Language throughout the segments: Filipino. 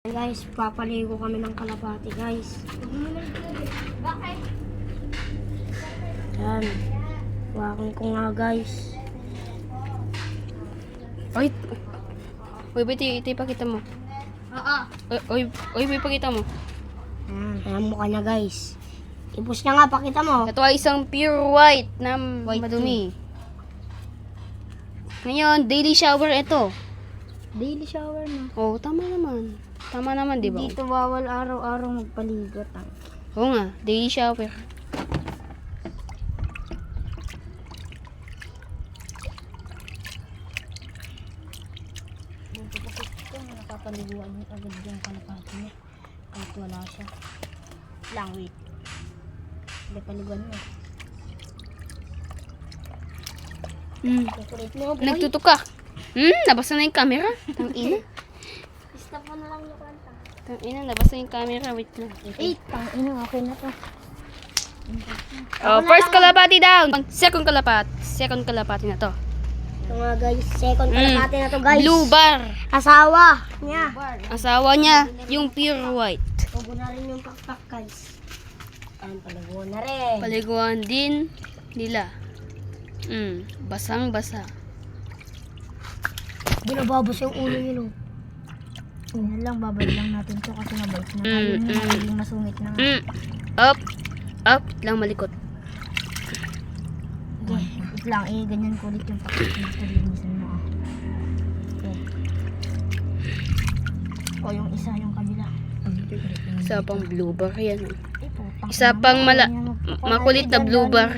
Guys, papaligo kami ng kalapati, guys. Bakit? Yan. Wakin ko nga, guys. Oy. Uy, ito ipakita mo. Oo. Uy, ipakita mo. Ayan mo ka na, guys. Ipos na nga, pakita mo. Ito ay isang pure white na madumi. Ngayon, daily shower ito. Daily shower na. Oh, tama naman. Tama naman, di ba? Dito bawal araw-araw magpaligo. Oo nga, daily shower. Dito kasi ito, nakapaliguan mo agad yung kalapati niya. Kahit wala siya. Lang, wait. Hindi paliguan mo. Kukulit mo, boy. Nagtutuka. Nabasa na yung camera. Tangina. Stop mo na lang yung kanta. Tangina, nabasa yung camera. Wait lang. Tangina, okay na to. Oh, first kalapati down. Second kalapati na to. Ito nga, guys. Second kalapati na to, guys. Blue bar. Asawa niya. Asawa niya, yung pure white. Tubo na rin yung pakpak, guys. Ayan, paliguan na rin. Paliguan din nila. Basang-basa. Binababos yung ulo yun, oh. Yan lang, babad lang natin to kasi mabait na. Ayun yung magiging masungit na. Up. Up. Lang malikot. Okay, wait lang. Ganyan ko ulit yung pakpak na palinisan mo. Okay. O, yung isa, yung kabila. Isa pang blue bar yan. Ay, putang. Isa pang makulit na blue bar.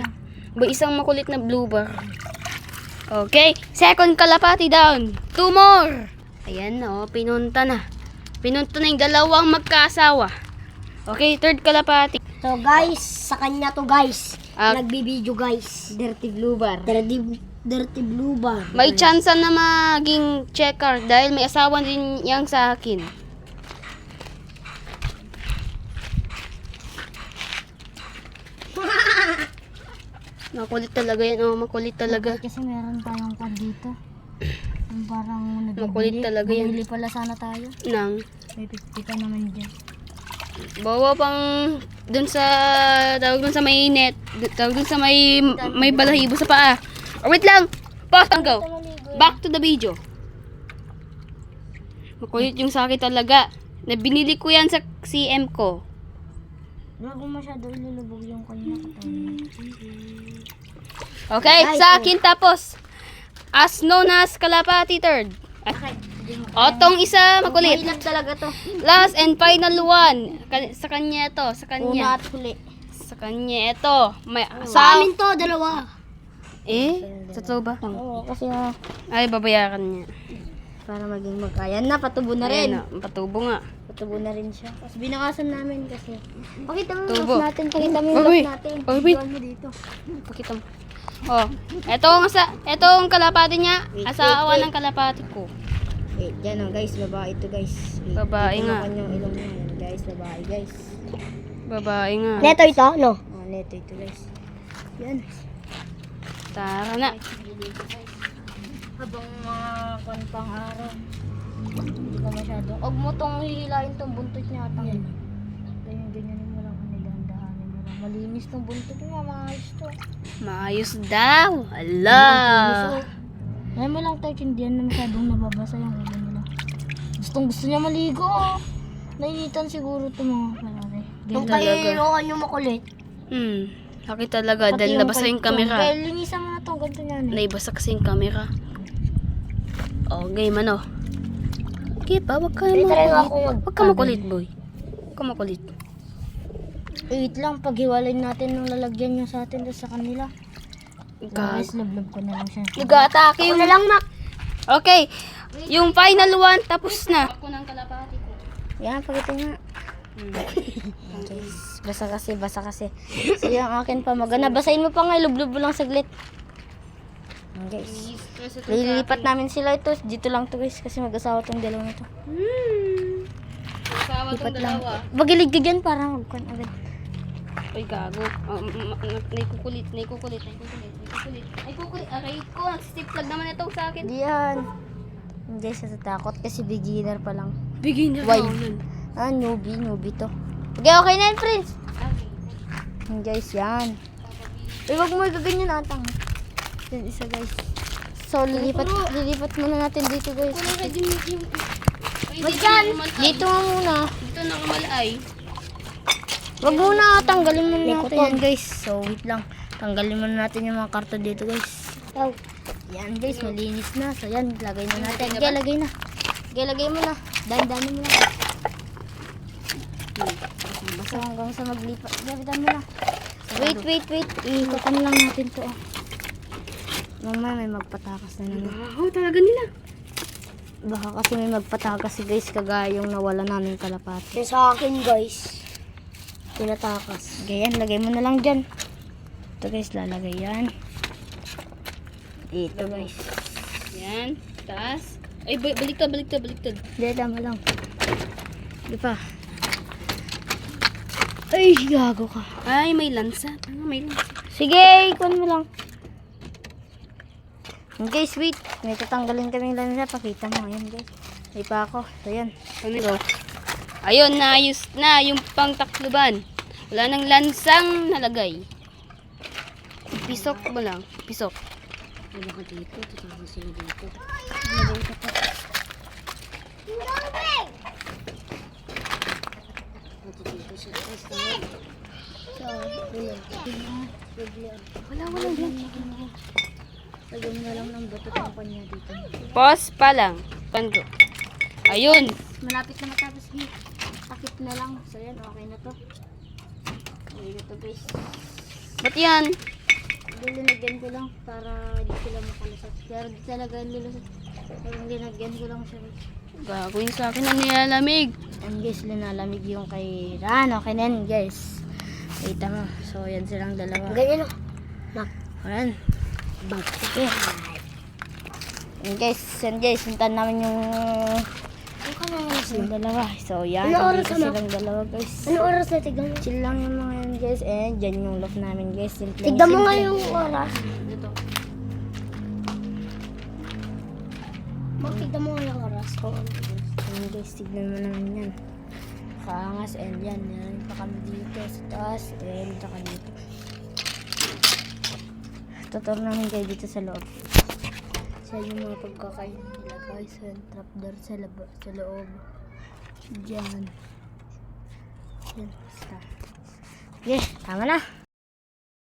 Isang makulit na blue bar. Okay, second kalapati down. 2 more. Ayan na, pinunta na. Pinunta na yung dalawang magkaasawa. Okay, third kalapati. So, guys, sa kanya to, guys. Ah. Nagbibideo, guys. Dirty blue bar. Dirty blue bar. May chance na maging checker dahil may asawa din yang sa akin. Makulit talaga yan, makulit talaga. Kasi meron tayong card dito. Yung parang Makulit talaga yan. Bumili pala sana tayo. Nang May 50 ka naman dyan. bawa pang dun sa tawag dun sa may net, tawag dun sa may balahibo sa paa. Oh, wait lang. Pause and go. Back to the video. Makulit yung sakit talaga. Na binili ko yan sa CM ko. Huwag mo masyado ilulubog yung kanya katawan. Okay, sa akin tapos. As known as kalapati third. Otong isa makulit. Mahilag talaga to. Last and final one. Sa kanya to, sa Una kanya. at huli. Sa kanya ito. May Sa amin to, dalawa. Totoo ba? Oo, kasi Ay, babayaran niya. para maging magkaya na, patubo na rin. Ayan, patubo nga. Patubo na rin siya. Tapos binakasan namin kasi. Pakita mo yung Tubo. loss natin. Pakita mo yung Oy, loss wait. natin. Oy, wait. Videoan mo dito. Pakita mo. Oh, etong kalapati niya, Wait, asawa wait. ng kalapati ko. Wait, yan o guys, babae to guys. Wait, Babae dito nga. ang kanyang ilong niya. Yan, guys, babae guys. Babae nga. Neto ito, no? Oh, neto ito guys. Yan. Tara na. Habang mga pang araw. Hindi ka masyado. Huwag mo tong hihilain tong buntot niya. Yan. Ganyan mo lang. Dahan-dahanin mo lang. Malinis tong buntot niya. Maayos to. Maayos daw. Ala. Ngayon mo lang tayo, hindi yan masyadong nababasa yung ulo nila. Gusto niya maligo. Nainitan siguro ito mga kalari. Yung kailukan yung makulit. Sakit talaga dahil nabasa yung camera. Dahil linisan mo na ito, ganito yan eh. Naibasa kasi yung camera. Oh, game ano. Okay pa, wag ka makulit. Wag ka makulit, boy. Wag ka makulit. Wait lang, paghiwalayin natin ng lalagyan niya sa atin sa kanila. Guys, lablab ko na lang siya. Nag-aatake yung... lang, Mac. Okay, yung final one, tapos na. Ako ng kalapati ko. Yan, pakita nga. Guys, basa kasi. Sige, ang akin pa magana. Basahin mo pa nga, lublub mo lang saglit. Guys, lilipat namin sila ito. Dito lang to guys, kasi mag-asawa tong dalawa na to. Asawa tong dalawa. Bagilig ka dyan para magkuhan agad. Ay, gago. Naikukulit. Aray ko, nagsistiplag naman ito sa akin. Diyan. Guys, natatakot kasi beginner pa lang. Beginner Wild. na yun. Ah, newbie to. Okay na yan, friends. Yan, guys, yan. Huwag mo gaganyan atang. Yan, isa, guys. So, lilipat muna natin dito, guys. Ba't yan? Dito nga muna. Dito nakamalay. Wag muna, tanggalin muna natin yan, guys. So, wait lang. Tanggalin muna natin yung mga karton dito, guys. Yan, guys, malinis na. So, yan, lagay na natin. Okay, lagay na. Okay, lagay mo na. Dandanin mo na. Basta hanggang sa maglipat. Gabitan mo na. Wait. Iikutan lang natin to. Mamaya may magpatakas na naman. Wow, talaga nila. Baka kasi may magpatakas si guys kagaya yung nawala namin kalapati. Yung sa akin, guys. Pinatakas. Ganyan, lagay mo na lang dyan. Ito guys, lalagay yan. Ito guys. Yan. Taas. Ay, baliktad. Hindi, tama lang. Di pa. Ay, gago ka. Ay, may lansa. May lansa. Sige, ikon mo lang. Guys, wait. May tatanggalin kaming lansa. Pakita mo. Ayan guys. May pa ako. So, yan. Go. Ayun, naayos na yung pangtakluban. Wala nang lansang nalagay. Pisok mo lang. Pisok. Wala ka dito. Tutulong sila dito. Lagay ka pa. Wala yan. Lagyan mo na lang ng bato ng kanya dito. Pause pa lang. Pango. Ayun. Malapit na matapos. Takip na lang. So, yan. Okay na to. Okay na to guys. Ba't yan? Linagyan ko lang para hindi sila makalusot. Pero di talaga nilusot. Parang linagyan ko lang siya. Gagawin sa akin ang nilalamig. Yan guys, linalamig yung kay Ran. Okay na yan guys. Kita mo. So yan silang dalawa. Ganyan o. Ayan. Okay. Yan guys, hintahan namin yung dalawa. So yan, Ano oras dito na? silang dalawa guys. Ano oras na tignan mo? Chill lang yung mga yan guys. Eh, dyan yung love namin guys. Simple. Tignan mo nga yung oras. Dito. Magtignan mo nga yung oras. Yan guys, tignan mo naman yan. Kaangas, and yan. Yan pa kami dito sa taas. And saka dito. Tutor namin kayo dito sa loob. Sa yung mga pagkakain nila guys. Yan, trapdoor sa loob. Diyan. Yan, basta. Okay, tama na.